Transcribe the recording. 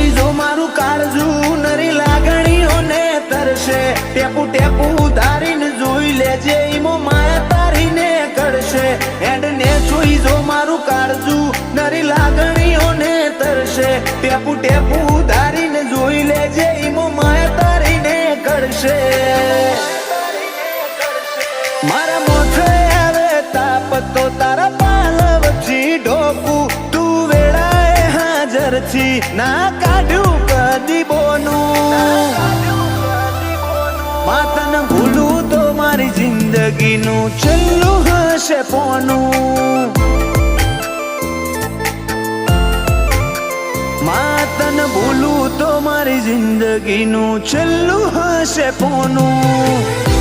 જોઈ જો મારું કાળજું નરી લાગણીઓને તરશે ટેપુ ટેપુ ધારીને જોઈ લેજે ઈમો માયા તારીને કરશે એન્ડને જોઈ જો મારું કાળજું નરી લાગણીઓને તરશે ટેપુ ટેપુ ધારીને જોઈ લેજે ઈમો માયા તારીને કરશે મારા મોઢે આવે તાપ તો તારા પાલવથી ઢોકું તું વેળાએ હાજર છી ના કાઢ્યું કદી બોનું માતન ભૂલું તો મારી જિંદગીનું છેલ્લું હશે પોનું માતન ભૂલું તો મારી જિંદગીનું છેલ્લું હશે પોનું